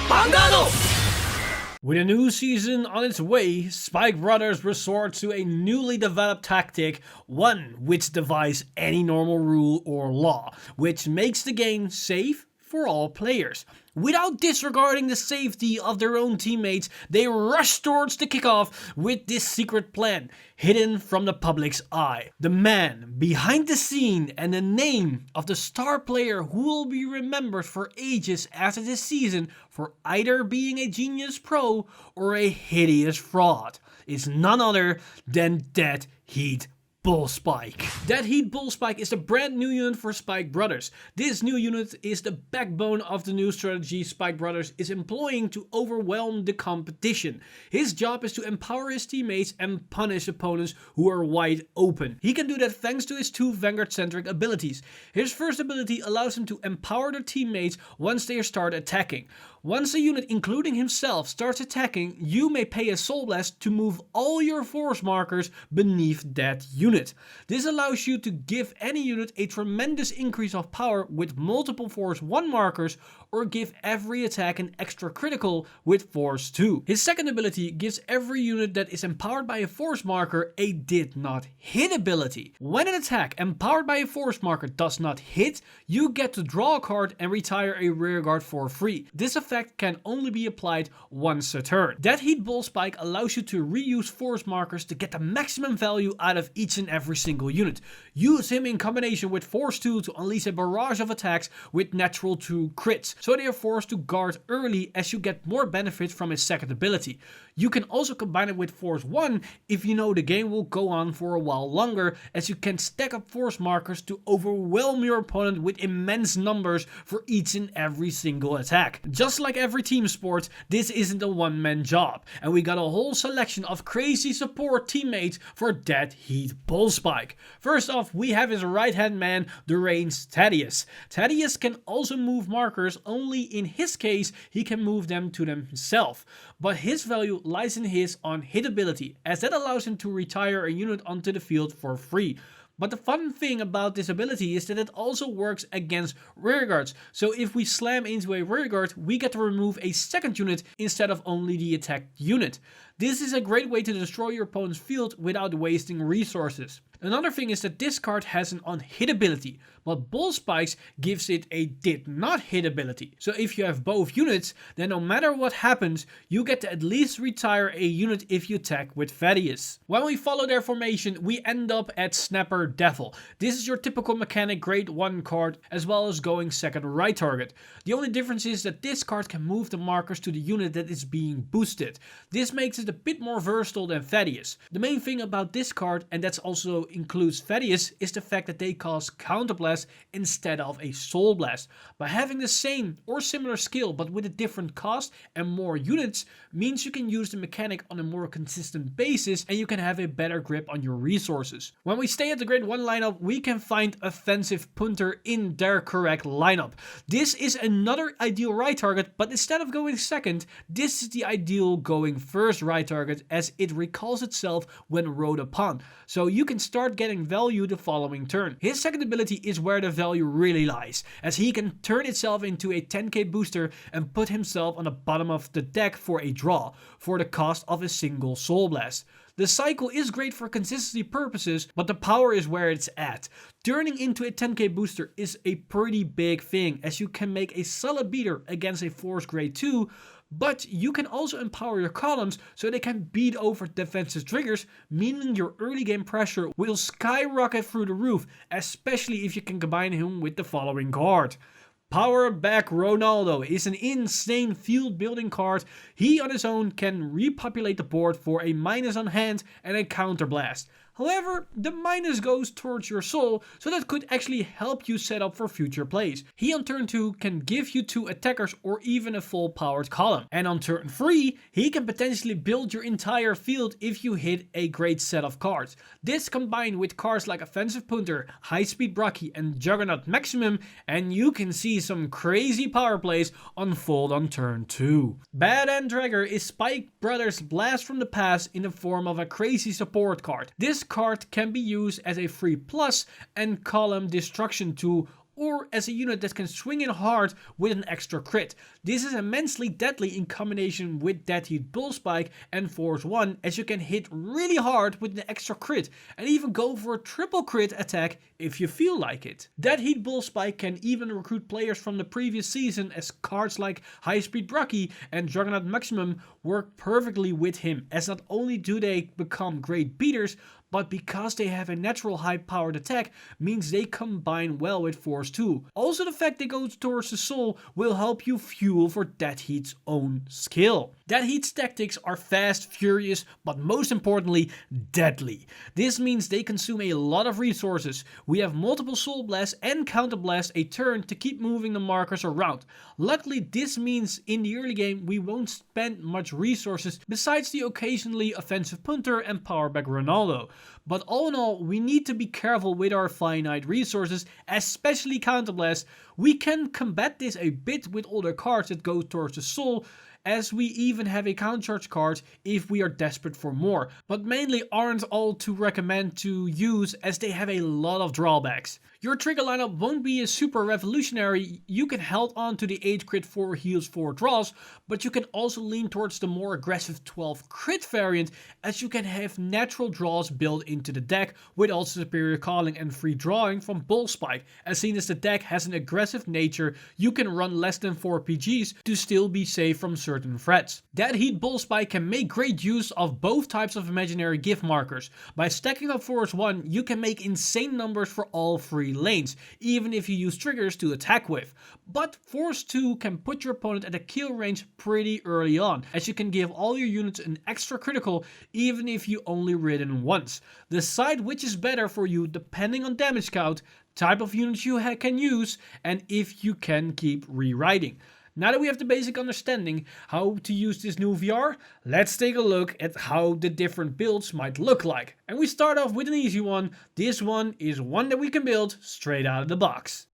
Vanguard! With a new season on its way, Spike Brothers resort to a newly developed tactic, one which defies any normal rule or law, which makes the game safe for all players. Without disregarding the safety of their own teammates, they rush towards the kickoff with this secret plan, hidden from the public's eye. The man behind the scene and the name of the star player who will be remembered for ages after this season for either being a genius pro or a hideous fraud is none other than Deadheat Bullspike. Deadheat Bullspike is the brand new unit for Spike Brothers. This new unit is the backbone of the new strategy Spike Brothers is employing to overwhelm the competition. His job is to empower his teammates and punish opponents who are wide open. He can do that thanks to his two Vanguard centric abilities. His first ability allows him to empower their teammates once they start attacking. Once a unit, including himself, starts attacking, you may pay a Soulblast to move all your force markers beneath that unit. This allows you to give any unit a tremendous increase of power with multiple force 1 markers, or give every attack an extra critical with force 2. His second ability gives every unit that is empowered by a force marker a did not hit ability. When an attack empowered by a force marker does not hit, you get to draw a card and retire a rearguard for free. This effect can only be applied once a turn. Deadheat Bullspike allows you to reuse force markers to get the maximum value out of each and every single unit. Use him in combination with force 2 to unleash a barrage of attacks with natural 2 crits, so they are forced to guard early as you get more benefits from his second ability. You can also combine it with force 1 if you know the game will go on for a while longer, as you can stack up force markers to overwhelm your opponent with immense numbers for each and every single attack. Just like every team sport, this isn't a one-man job, and we got a whole selection of crazy support teammates for Deadheat Bullspike. First off, we have his right-hand man, the ranged Thaddeus. Thaddeus can also move markers, only in his case he can move them to himself, but his value lies in his on hit ability, as that allows him to retire a unit onto the field for free. But the fun thing about this ability is that it also works against rearguards, so if we slam into a rearguard, we get to remove a second unit instead of only the attacked unit. This is a great way to destroy your opponent's field without wasting resources. Another thing is that this card has an on-hit ability, but Bullspikes gives it a did not hit ability. So if you have both units, then no matter what happens, you get to at least retire a unit if you attack with Thaddeus. When we follow their formation, we end up at Snapper Devil. This is your typical mechanic grade 1 card, as well as going second right target. The only difference is that this card can move the markers to the unit that is being boosted. This makes it a bit more versatile than Thaddeus. The main thing about this card, and that's also includes Thaddeus, is the fact that they cause Counterblast instead of a Soul Blast. By having the same or similar skill but with a different cost and more units means you can use the mechanic on a more consistent basis and you can have a better grip on your resources. When we stay at the grade 1 lineup, we can find Offensive Punter in their correct lineup. This is another ideal right target, but instead of going second, this is the ideal going first right target, as it recalls itself when rode upon, so you can start getting value the following turn. His second ability is where the value really lies, as he can turn itself into a 10k booster and put himself on the bottom of the deck for a draw, for the cost of a single Soul Blast. The cycle is great for consistency purposes, but the power is where it's at. Turning into a 10k booster is a pretty big thing, as you can make a solid beater against a force grade 2, but you can also empower your columns so they can beat over defensive triggers, meaning your early game pressure will skyrocket through the roof, especially if you can combine him with the following card. Power Back Ronaldo is an insane field building card. He on his own can repopulate the board for a minus on hand and a counter blast. However, the minus goes towards your soul, so that could actually help you set up for future plays. He on turn 2 can give you 2 attackers or even a full powered column. And on turn 3, he can potentially build your entire field if you hit a great set of cards. This combined with cards like Offensive Punter, High Speed Brocky and Juggernaut Maximum, and you can see some crazy power plays unfold on turn 2. Bad End Dragger is Spike Brothers' blast from the past in the form of a crazy support card. This card can be used as a free plus and column destruction tool or as a unit that can swing in hard with an extra crit. This is immensely deadly in combination with Deadheat Bullspike and Force 1, as you can hit really hard with an extra crit and even go for a triple crit attack if you feel like it. Deadheat Bullspike can even recruit players from the previous season, as cards like High Speed Brocky and Juggernaut Maximum work perfectly with him, as not only do they become great beaters, but because they have a natural high powered attack means they combine well with Force 2. Also, the fact they go towards the soul will help you fuel for Deadheat's own skill. Deadheat's tactics are fast, furious, but most importantly, deadly. This means they consume a lot of resources. We have multiple Soul Blasts and Counter Blast a turn to keep moving the markers around. Luckily, this means in the early game we won't spend much resources besides the occasionally offensive punter and powerback Ronaldo. But all in all, we need to be careful with our finite resources, especially Counter Blast. We can combat this a bit with older cards that go towards the soul, as we even have a counter charge card if we are desperate for more, but mainly aren't all to recommend to use as they have a lot of drawbacks. Your trigger lineup won't be a super revolutionary. You can hold on to the 8 crit 4 heals 4 draws, but you can also lean towards the more aggressive 12 crit variant, as you can have natural draws built into the deck with also superior calling and free drawing from Bullspike. As seen as the deck has an aggressive nature, you can run less than 4 PGs to still be safe from certain threats. Deadheat Bullspike can make great use of both types of imaginary gift markers. By stacking up Force 1, you can make insane numbers for all 3 lanes, even if you use triggers to attack with. But Force 2 can put your opponent at a kill range pretty early on, as you can give all your units an extra critical even if you only ridden once. Decide which is better for you depending on damage count, type of units you can use, and if you can keep rewriting. Now that we have the basic understanding how to use this new VR, let's take a look at how the different builds might look like. And we start off with an easy one. This one is one that we can build straight out of the box.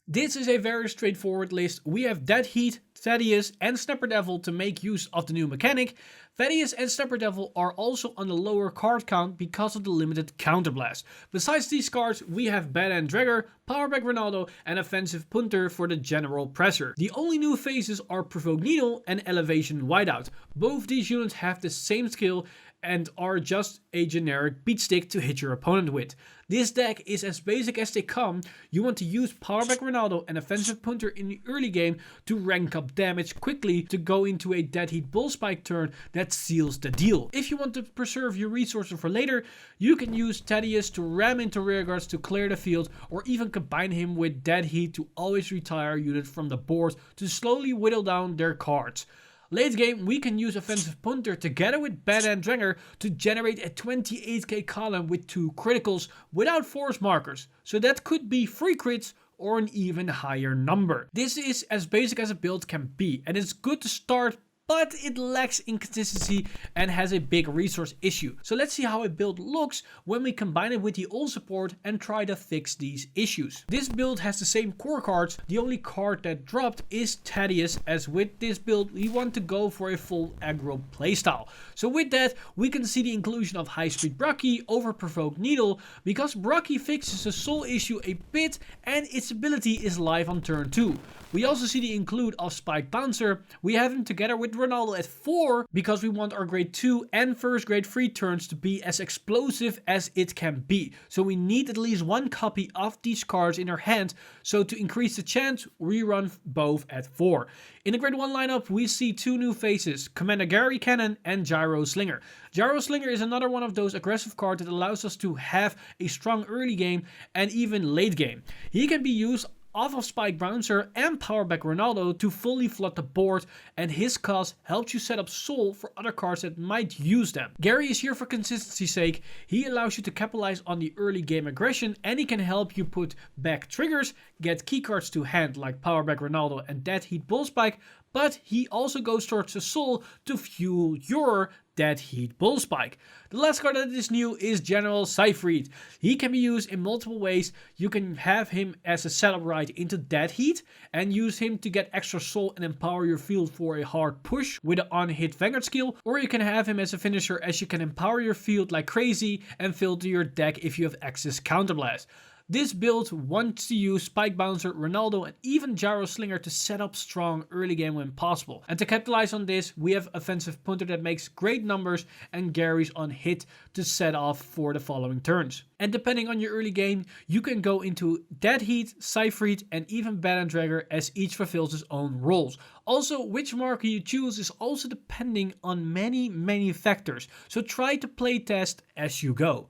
This is a very straightforward list. We have Deadheat, Thaddeus and Snapper Devil to make use of the new mechanic. Thaddeus and Snapper Devil are also on the lower card count because of the limited counterblast. Besides these cards, we have Badass Dragger, Powerback Ronaldo and Offensive Punter for the general pressure. The only new phases are Provoke Needle and Elevation Whiteout. Both these units have the same skill and are just a generic beat stick to hit your opponent with. This deck is as basic as they come. You want to use Powerback Ronaldo and Offensive Punter in the early game to rank up damage quickly to go into a Deadheat Bullspike turn that seals the deal. If you want to preserve your resources for later, you can use Thaddeus to ram into rearguards to clear the field, or even combine him with Deadheat to always retire units from the board to slowly whittle down their cards. Late game, we can use Offensive Punter together with Badass Dragger to generate a 28k column with 2 criticals without force markers. So that could be 3 crits or an even higher number. This is as basic as a build can be, and it's good to start, but it lacks inconsistency and has a big resource issue. So let's see how a build looks when we combine it with the old support and try to fix these issues. This build has the same core cards. The only card that dropped is Thaddeus, as with this build we want to go for a full aggro playstyle. So with that, we can see the inclusion of High Speed Brocky over Provoke Needle, because Brocky fixes the soul issue a bit and its ability is live on turn 2. We also see the include of Spike Bouncer. We have him together with Ronaldo at 4 because we want our grade 2 and first grade 3 turns to be as explosive as it can be. So we need at least 1 copy of these cards in our hand, so to increase the chance we run both at 4. In the grade 1 lineup we see 2 new faces, Commander Gary Cannon and Gyro Slinger. Gyro Slinger is another one of those aggressive cards that allows us to have a strong early game and even late game. He can be used off of Spike Bouncer and Powerback Ronaldo to fully flood the board, and his cost helps you set up soul for other cards that might use them. Gary is here for consistency's sake. He allows you to capitalize on the early game aggression, and he can help you put back triggers, get keycards to hand like Powerback Ronaldo and Deadheat Bullspike, but he also goes towards the soul to fuel your Deadheat Bullspike. The last card that is new is General Seyfried. He can be used in multiple ways. You can have him as a setup right into Deadheat and use him to get extra soul and empower your field for a hard push with an on-hit Vanguard skill, or you can have him as a finisher, as you can empower your field like crazy and filter your deck if you have access counterblast. This build wants to use Spike Bouncer, Ronaldo and even Gyro Slinger to set up strong early game when possible. And to capitalize on this, we have Offensive Punter that makes great numbers and Gary's on hit to set off for the following turns. And depending on your early game, you can go into Deadheat, Cypherite and even Battledragger as each fulfills its own roles. Also, which marker you choose is also depending on many factors, so try to play test as you go.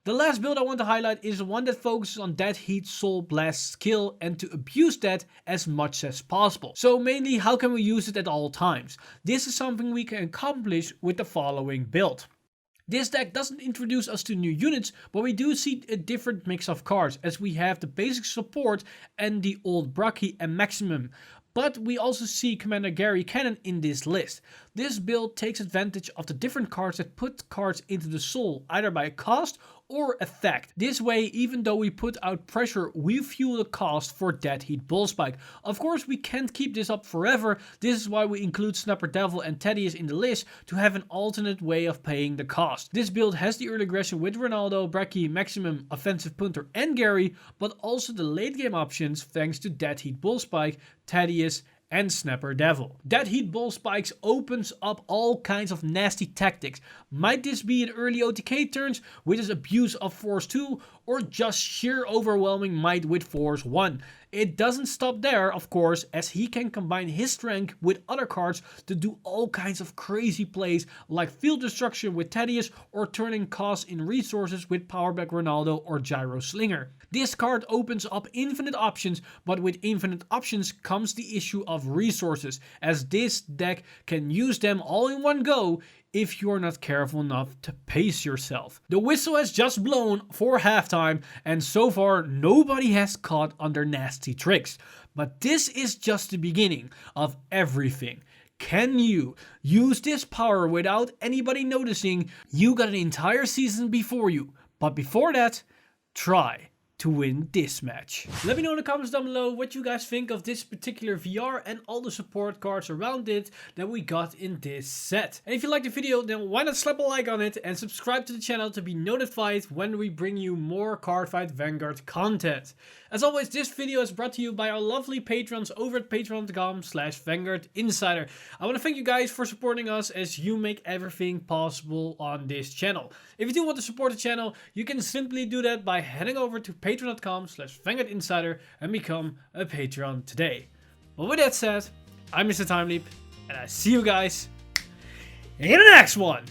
The last build I want to highlight is one that focuses on Deadheat Soulblast skill and to abuse that as much as possible. So mainly, how can we use it at all times? This is something we can accomplish with the following build. This deck doesn't introduce us to new units, but we do see a different mix of cards, as we have the basic support and the old Braki and Maximum. But we also see Commander Gary Cannon in this list. This build takes advantage of the different cards that put cards into the soul, either by cost or effect. This way, even though we put out pressure, we fuel the cost for Deadheat Bullspike. Of course, we can't keep this up forever. This is why we include Snapper Devil and Thaddeus in the list to have an alternate way of paying the cost. This build has the early aggression with Ronaldo, Braki, Maximum, Offensive Punter and Gary, but also the late game options thanks to Deadheat Bullspike, Thaddeus and Snapper Devil. Deadheat Bullspikes opens up all kinds of nasty tactics. Might this be in early OTK turns with his abuse of Force 2 or just sheer overwhelming might with Force 1? It doesn't stop there, of course, as he can combine his strength with other cards to do all kinds of crazy plays like Field Destruction with Thaddeus or turning costs in resources with Powerback Ronaldo or Gyro Slinger. This card opens up infinite options, but with infinite options comes the issue of resources, as this deck can use them all in one go if you're not careful enough to pace yourself. The whistle has just blown for halftime, and so far nobody has caught on their nasty tricks. But this is just the beginning of everything. Can you use this power without anybody noticing? You got an entire season before you, but before that, try to win this match. Let me know in the comments down below what you guys think of this particular VR and all the support cards around it that we got in this set. And if you liked the video, then why not slap a like on it and subscribe to the channel to be notified when we bring you more Cardfight Vanguard content. As always, this video is brought to you by our lovely patrons over at patreon.com/VanguardInsider. I want to thank you guys for supporting us as you make everything possible on this channel. If you do want to support the channel, you can simply do that by heading over to patreon.com/VanguardInsider and become a Patreon today. But with that said, I'm Mr. Time Leap, and I see you guys in the next one.